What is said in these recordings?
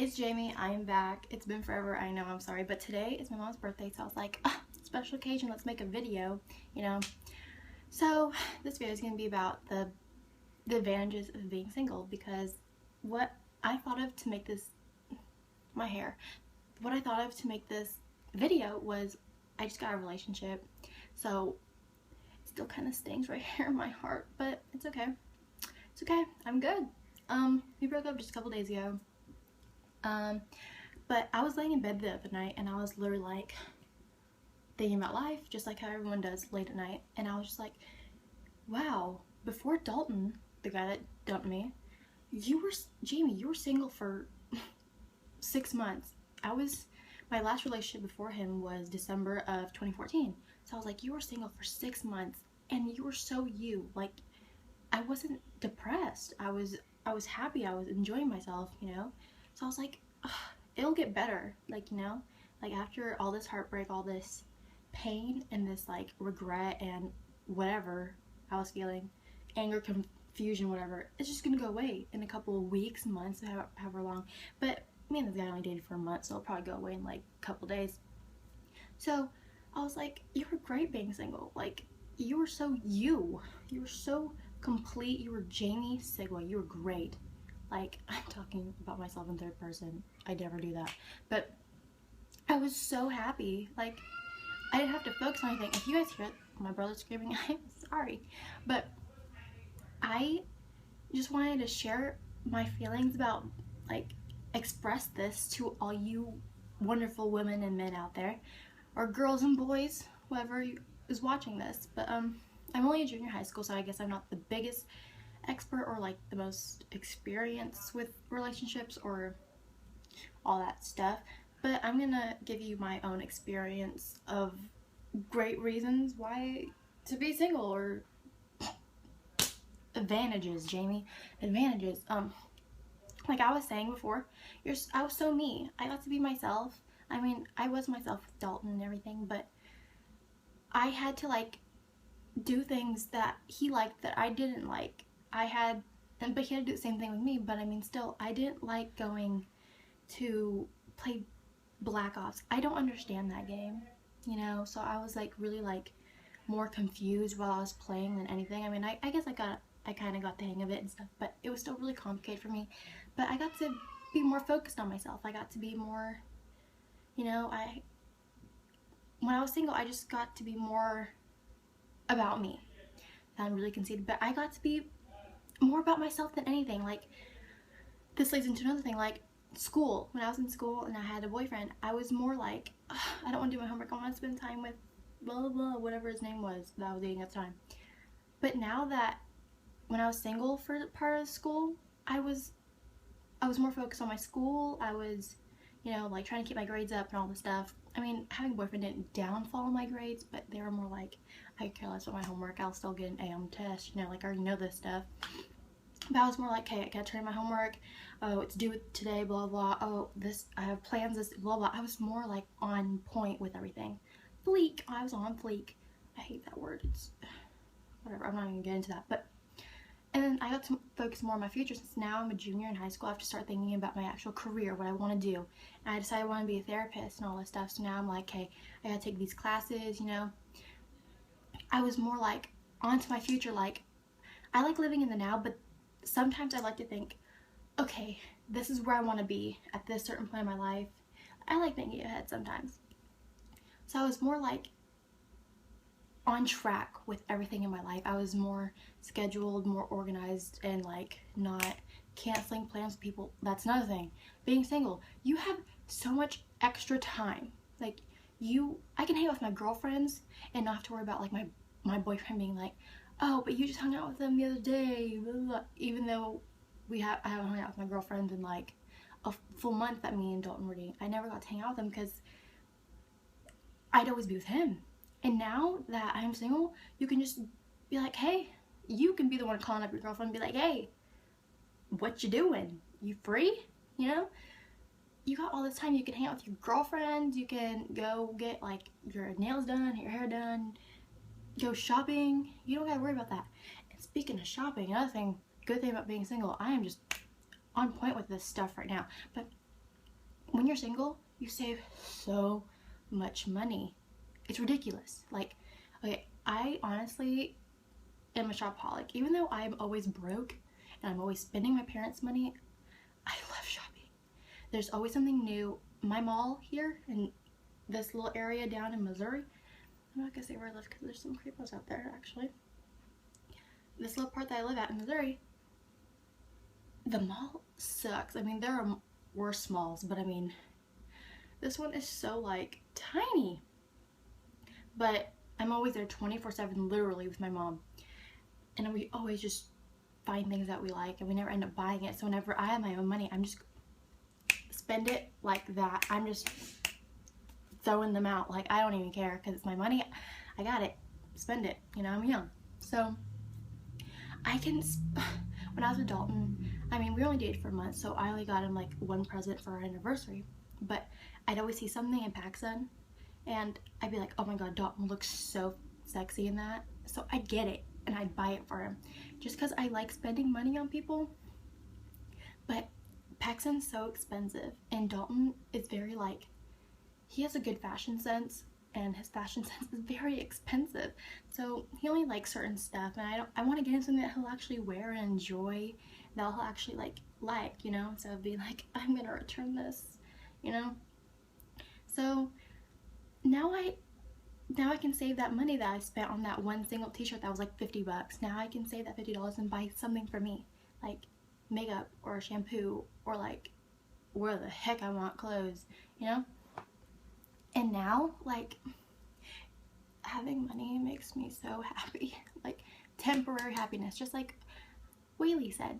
it's Jamie. I am back. It's been forever. I know. I'm sorry. But today is my mom's birthday, so I was like, special occasion. Let's make a video, you know. So this video is going to be about the advantages of being single, because what I thought of to make this, my hair, what I thought of to make this video was I just got a relationship. So it still kind of stings right here in my heart, but it's okay. It's okay. I'm good. We broke up just a couple days ago. But I was laying in bed the other night and I was literally like thinking about life, just like how everyone does late at night. And I was just like, wow, before Dalton, the guy that dumped me, Jamie, you were single for 6 months. My last relationship before him was December of 2014. So I was like, you were single for 6 months and you were so you. Like, I wasn't depressed. I was happy. I was enjoying myself, you know? So I was like, it'll get better, like, you know? Like, after all this heartbreak, all this pain, and this, like, regret and whatever I was feeling, anger, confusion, whatever, it's just gonna go away in a couple of weeks, months, however long. But me and this guy only dated for a month, so it'll probably go away in, like, a couple days. So I was like, you were great being single. Like, you were so you. You were so complete. You were Jamie Sigwell. You were great. Like, I'm talking about myself in third person. I never do that. But I was so happy. Like, I didn't have to focus on anything. If you guys hear my brother screaming, I'm sorry. But I just wanted to share my feelings about, like, express this to all you wonderful women and men out there, or girls and boys, whoever is watching this. But I'm only in junior high school, so I guess I'm not the biggest expert or like the most experienced with relationships or all that stuff, but I'm gonna give you my own experience of great reasons why to be single, or advantages, Jamie, advantages. Like I was saying before, I was so me. I got to be myself. I mean, I was myself with Dalton and everything, but I had to, like, do things that he liked that I didn't like. But he had to do the same thing with me. But I mean, still, I didn't like going to play Black Ops. I don't understand that game, you know. So I was like really like more confused while I was playing than anything. I mean, I guess I kind of got the hang of it and stuff, but it was still really complicated for me. But I got to be more focused on myself. I got to be more, you know, when I was single, I just got to be more about me. Sound really conceited, but I got to be more about myself than anything. Like, this leads into another thing, like school. When I was in school and I had a boyfriend, I was more like, I don't want to do my homework, I want to spend time with blah blah blah, whatever his name was that I was dating at the time. But now that when I was single for part of school, I was more focused on my school. I was, you know, like trying to keep my grades up and all this stuff. I mean, having a boyfriend didn't downfall my grades, but they were more like, I could care less about my homework. I'll still get an A on the test, you know, like I already know this stuff. But I was more like, hey, I gotta turn in my homework. Oh, it's due today, blah blah. Oh, I have plans, this, blah blah. I was more like on point with everything. Fleek. I was on fleek. I hate that word. It's whatever. I'm not even gonna get into that. But and then I got to focus more on my future. Since now I'm a junior in high school, I have to start thinking about my actual career, what I want to do. And I decided I want to be a therapist and all this stuff. So now I'm like, hey, I gotta take these classes, you know. I was more like onto my future. Like, I like living in the now, but sometimes I like to think, okay, this is where I want to be at this certain point in my life. I like thinking ahead sometimes. So I was more like on track with everything in my life. I was more scheduled, more organized, and like not canceling plans with people. That's another thing. Being single, you have so much extra time. Like, I can hang out with my girlfriends and not have to worry about like my boyfriend being like, oh, but you just hung out with them the other day, blah, blah, blah. Even though I haven't hung out with my girlfriends in like a full month that me and Dalton were dating. I never got to hang out with him because I'd always be with him. And now that I'm single, you can just be like, hey, you can be the one calling up your girlfriend and be like, hey, what you doing? You free? You know? You got all this time. You can hang out with your girlfriends. You can go get like your nails done, your hair done, go shopping. You don't gotta worry about that. And speaking of shopping, another thing, good thing about being single, I am just on point with this stuff right now. But when you're single, you save so much money. It's ridiculous. Like, okay, I honestly am a shopaholic. Even though I'm always broke and I'm always spending my parents' money, I love shopping. There's always something new. My mall here in this little area down in Missouri, I'm not gonna say where I live because there's some creepos out there actually. This little part that I live at in Missouri, the mall sucks. I mean, there are worse malls, but I mean, this one is so like tiny. But I'm always there 24/7 literally with my mom. And we always just find things that we like and we never end up buying it. So whenever I have my own money, I'm just spend it like that. I'm just throwing them out. Like, I don't even care because it's my money. I got it. Spend it. You know, I'm young. So I can, when I was with Dalton, I mean, we only dated for a month, so I only got him like one present for our anniversary. But I'd always see something in PacSun and I'd be like, oh my god, Dalton looks so sexy in that. So I'd get it and I'd buy it for him just because I like spending money on people. But PacSun's so expensive and Dalton is very like, he has a good fashion sense and his fashion sense is very expensive. So he only likes certain stuff and I want to get him something that he'll actually wear and enjoy, that he'll actually like, you know, instead of being like, I'm gonna return this, you know. So now I can save that money that I spent on that one single t-shirt that was like $50. Now I can save that $50 and buy something for me, like makeup or shampoo or like where the heck I want clothes, you know. And now, like, having money makes me so happy. Like, temporary happiness, just like Whaley said.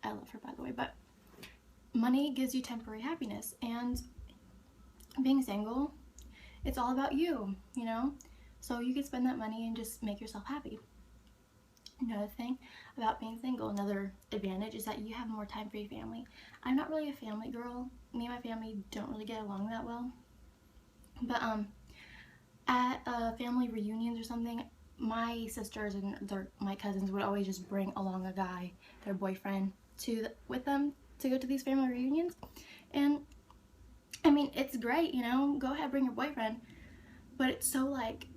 I love her, by the way, but money gives you temporary happiness, and being single, it's all about you, you know? So you can spend that money and just make yourself happy. Another thing about being single, another advantage is that you have more time for your family. I'm not really a family girl. Me and my family don't really get along that well. But at family reunions or something, my sisters and my cousins would always just bring along a guy, their boyfriend, with them to go to these family reunions. And I mean, it's great, you know, go ahead, bring your boyfriend, but it's so like,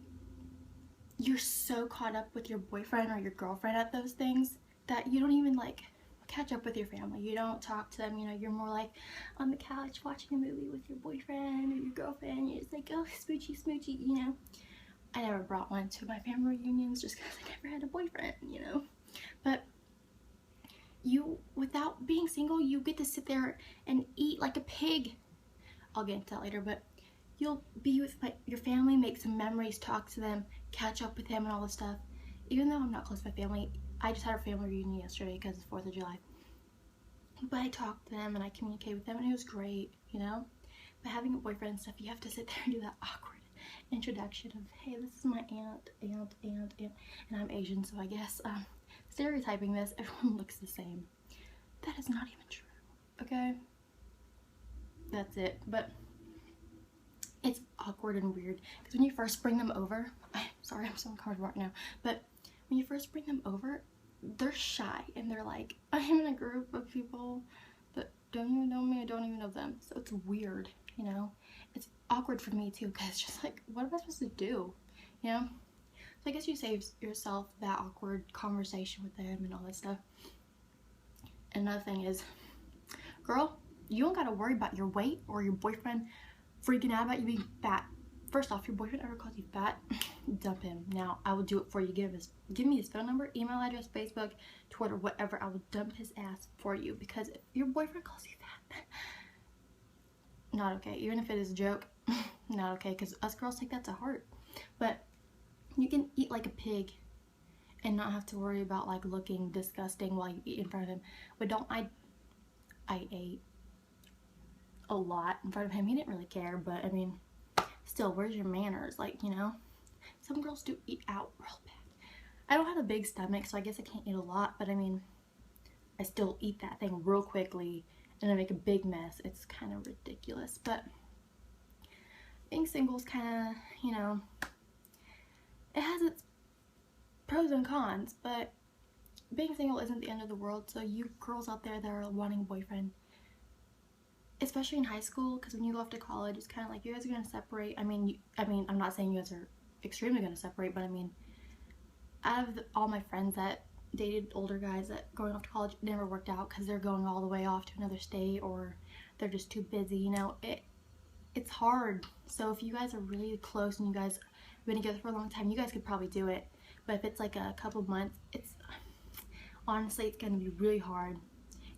you're so caught up with your boyfriend or your girlfriend at those things that you don't even like catch up with your family. You don't talk to them, you know, you're more like on the couch watching a movie with your boyfriend or your girlfriend. You're just like, oh, smoochy, smoochy, you know. I never brought one to my family reunions just because I never had a boyfriend, you know. But you, without being single, you get to sit there and eat like a pig. I'll get into that later, but you'll be with your family, make some memories, talk to them, catch up with them and all this stuff. Even though I'm not close to my family, I just had a family reunion yesterday because it's 4th of July. But I talked to them and I communicated with them and it was great, you know? But having a boyfriend and stuff, you have to sit there and do that awkward introduction of, hey, this is my aunt, and I'm Asian, so I guess stereotyping this, everyone looks the same. That is not even true, okay? That's it. But it's awkward and weird because when you first bring them over, sorry, I'm so uncomfortable right now, but when you first bring them over, they're shy and they're like, I'm in a group of people that don't even know me, I don't even know them. So it's weird, you know? It's awkward for me too because it's just like, what am I supposed to do, you know? So I guess you save yourself that awkward conversation with them and all that stuff. Another thing is, girl, you don't gotta worry about your weight or your boyfriend freaking out about you being fat. First off, your boyfriend ever calls you fat, dump him. Now, I will do it for you. Give me his phone number, email address, Facebook, Twitter, whatever. I will dump his ass for you because if your boyfriend calls you fat, not okay. Even if it is a joke, not okay because us girls take that to heart. But you can eat like a pig and not have to worry about like looking disgusting while you eat in front of him. But don't I ate a lot in front of him. He didn't really care, but I mean, still, where's your manners? Like, you know, some girls do eat out real bad. I don't have a big stomach, so I guess I can't eat a lot, but I mean, I still eat that thing real quickly and I make a big mess. It's kind of ridiculous, but being single is kind of, you know, it has its pros and cons, but being single isn't the end of the world. So you girls out there that are wanting a boyfriend, especially in high school, because when you go off to college, it's kind of like you guys are going to separate. I mean, I'm not saying you guys are extremely going to separate, but I mean, out of all my friends that dated older guys that going off to college, it never worked out because they're going all the way off to another state or they're just too busy, you know. It's hard. So if you guys are really close and you guys have been together for a long time, you guys could probably do it. But if it's like a couple months, it's honestly, it's going to be really hard.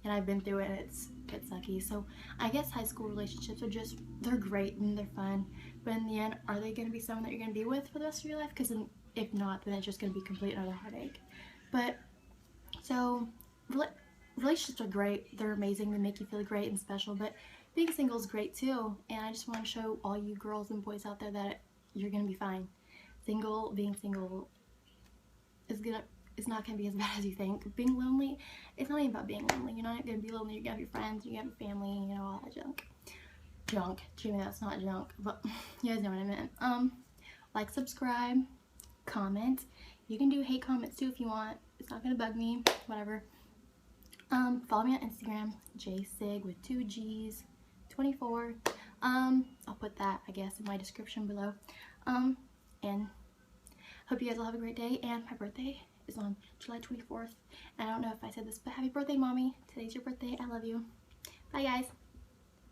And I've been through it, and it's sucky. So I guess high school relationships are just, they're great and they're fun, but in the end, are they going to be someone that you're going to be with for the rest of your life? Because if not, then it's just going to be complete another heartache. But so relationships are great, they're amazing, they make you feel great and special, but being single is great too. And I just want to show all you girls and boys out there that you're going to be fine. Being single is not going to be as bad as you think. Being lonely, it's not even about being lonely. You're not going to be lonely. You're going to have your friends, you're going to have your family, you know, all that junk. Jimmy, that's not junk, but you guys know what I meant. Like, subscribe, comment. You can do hate comments too if you want. It's not going to bug me, whatever. Follow me on Instagram, jsig with 2 G's, 24. I'll put that, I guess, in my description below. And hope you guys will have a great day, and my birthday is on July 24th. And I don't know if I said this, but happy birthday, Mommy. Today's your birthday. I love you. Bye, guys.